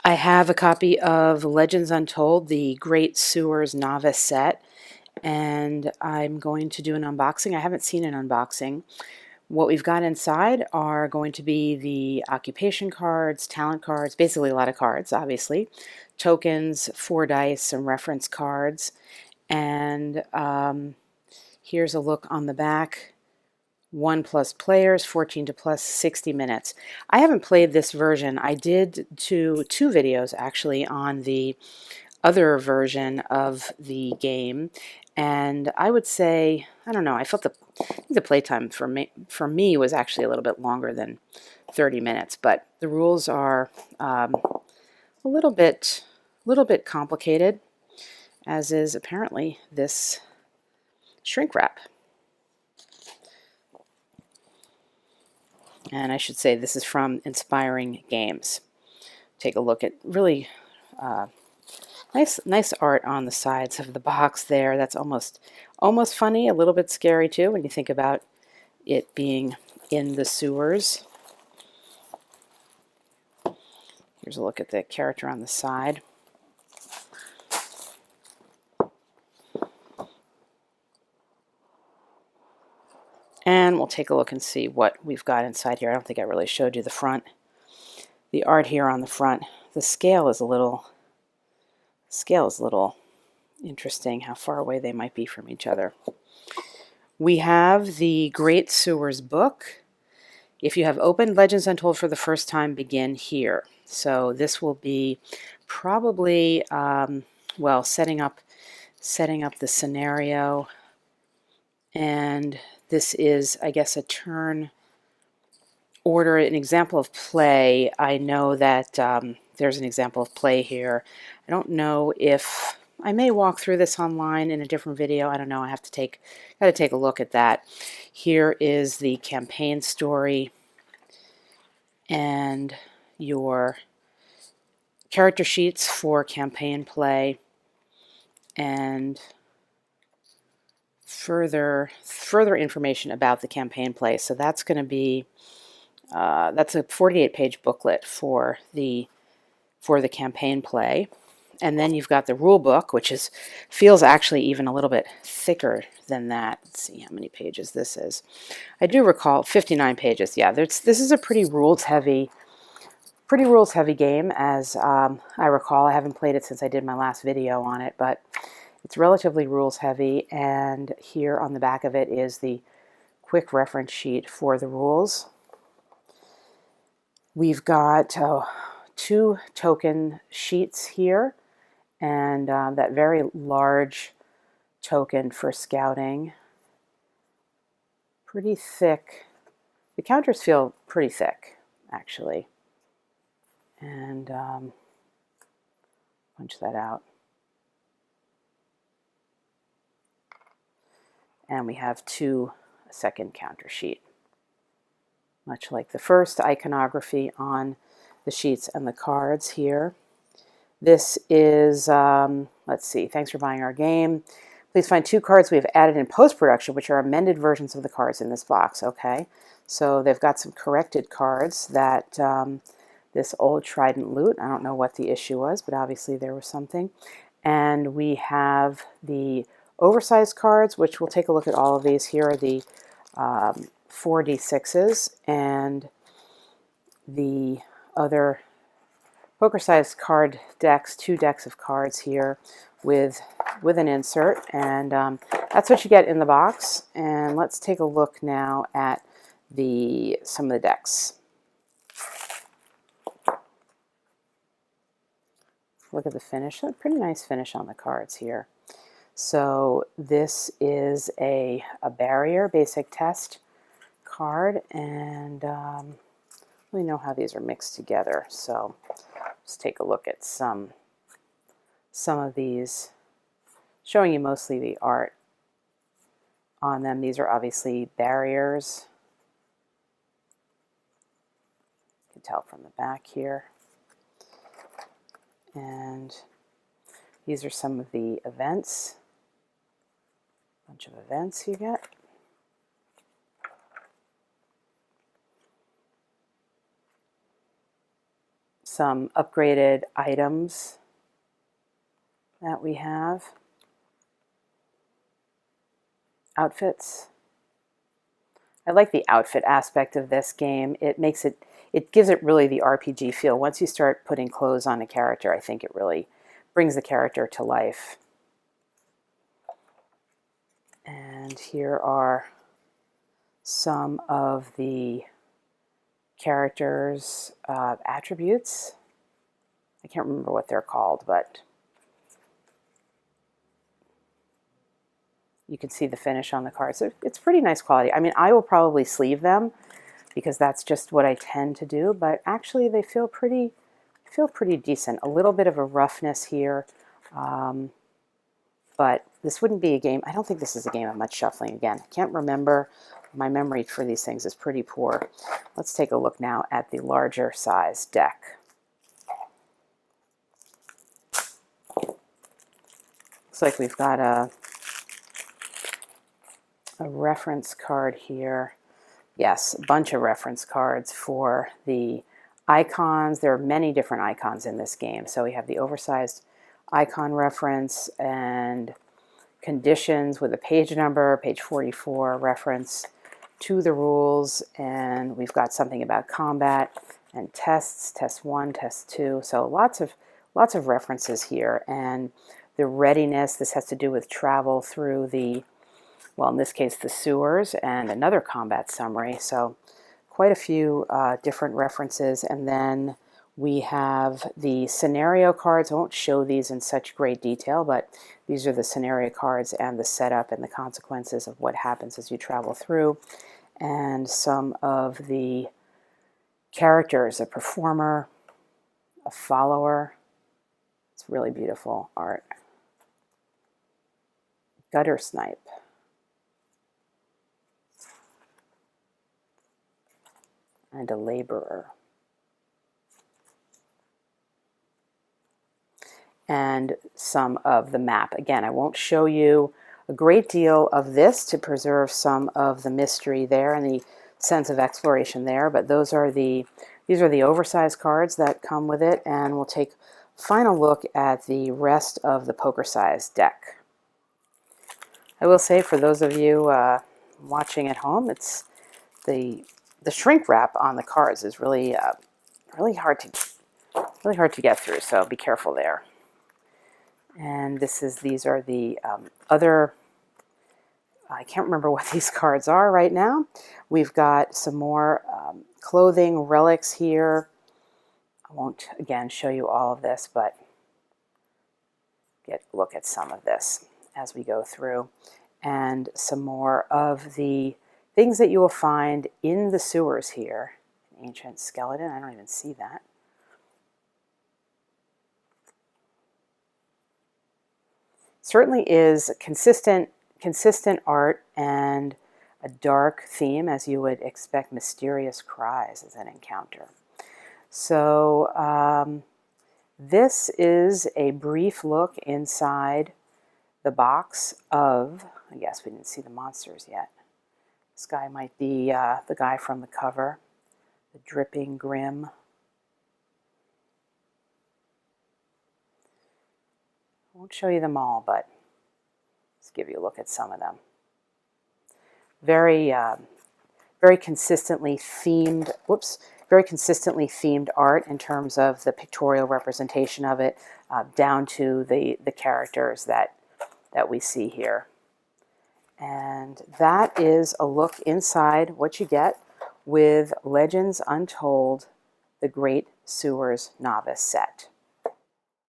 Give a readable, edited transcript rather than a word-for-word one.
I have a copy of Legends Untold, the Great Sewers Novice Set, and I'm going to do an unboxing. I haven't seen an unboxing. What we've got inside are going to be the occupation cards, talent cards, basically a lot of cards, obviously, tokens, 4 dice, some reference cards, and here's a look on the back. 1+ players, 14 to plus, 60 minutes. I haven't played this version. I did two videos actually on the other version of the game, and I would say, I don't know, I felt the playtime for me was actually a little bit longer than 30 minutes, but the rules are a little bit complicated, as is apparently this shrink wrap. And I should say this is from Inspiring Games. Take a look at really nice art on the sides of the box there. That's almost funny, a little bit scary too when you think about it being in the sewers. Here's a look at the character on the side. And we'll take a look and see what we've got inside here. I don't think I really showed you the front. The art here on the front. The scale is a little interesting, how far away they might be from each other. We have the Great Sewers book. If you have opened Legends Untold for the first time, begin here. So this will be probably, well, setting up the scenario. And this is, I guess, a turn order, an example of play. I know that there's an example of play here. I don't know if I may walk through this online in a different video. I don't know. I have to take a look at that. Here is the campaign story and your character sheets for campaign play, and further information about the campaign play. So that's going to be that's a 48-page booklet for the campaign play. And then you've got the rule book, which feels actually even a little bit thicker than that. Let's see how many pages this is. I do recall 59 pages. Yeah, this is a pretty rules heavy game, as I recall. I haven't played it since I did my last video on it, but it's relatively rules heavy. And here on the back of it is the quick reference sheet for the rules. We've got 2 token sheets here, and that very large token for scouting. Pretty thick. The counters feel pretty thick, actually. And punch that out. And we have a second counter sheet. Much like the first, iconography on the sheets and the cards here. This is, let's see, thanks for buying our game. Please find 2 cards we have added in post-production, which are amended versions of the cards in this box. Okay, so they've got some corrected cards that this old Trident loot. I don't know what the issue was, but obviously there was something. And we have the oversized cards, which we'll take a look at all of these. Here are the 4d6s and the other poker-sized card decks, 2 decks of cards here with an insert, and that's what you get in the box. And let's take a look now at some of the decks. Look at the finish. A pretty nice finish on the cards here. So this is a barrier basic test card, and we know how these are mixed together. So let's take a look at some of these, showing you mostly the art on them. These are obviously barriers. You can tell from the back here. And these are some of the events. Bunch of events you get. some upgraded items that we have. Outfits. I like the outfit aspect of this game. It gives it really the RPG feel. Once you start putting clothes on a character, I think it really brings the character to life. And here are some of the characters' attributes. I can't remember what they're called, but you can see the finish on the cards. So it's pretty nice quality. I mean, I will probably sleeve them because that's just what I tend to do, but actually they feel pretty decent. A little bit of a roughness here, but this wouldn't be a game. I don't think this is a game of much shuffling. Again, I can't remember. My memory for these things is pretty poor. Let's take a look now at the larger size deck. Looks like we've got a reference card here. Yes, a bunch of reference cards for the icons. There are many different icons in this game. So we have the oversized icon reference and conditions with a page number, page 44 reference to the rules, and we've got something about combat and tests, test 1, test 2. So lots of references here. And the readiness, this has to do with travel through the, well, in this case, the sewers, and another combat summary. So quite a few different references. And then we have the scenario cards. I won't show these in such great detail, but these are the scenario cards and the setup and the consequences of what happens as you travel through. And some of the characters, a performer, a follower. It's really beautiful art. Gutter snipe. And a laborer. And some of the map. Again, I won't show you a great deal of this to preserve some of the mystery there and the sense of exploration there, but these are the oversized cards that come with it, and we'll take a final look at the rest of the poker-sized deck. I will say, for those of you watching at home, it's the shrink wrap on the cards is really hard to get through, so be careful there. And these are the other, I can't remember what these cards are right now. We've got some more clothing relics here. I won't, again, show you all of this, but get a look at some of this as we go through. And some more of the things that you will find in the sewers here. An ancient skeleton, I don't even see that. Certainly is consistent art and a dark theme, as you would expect. Mysterious cries as an encounter. So this is a brief look inside the box of, I guess we didn't see the monsters yet. This guy might be the guy from the cover, the Dripping Grim. I won't show you them all, but let's give you a look at some of them. Very consistently themed, very consistently themed art in terms of the pictorial representation of it, down to the characters that we see here. And that is a look inside what you get with Legends Untold, the Great Sewers Novice Set.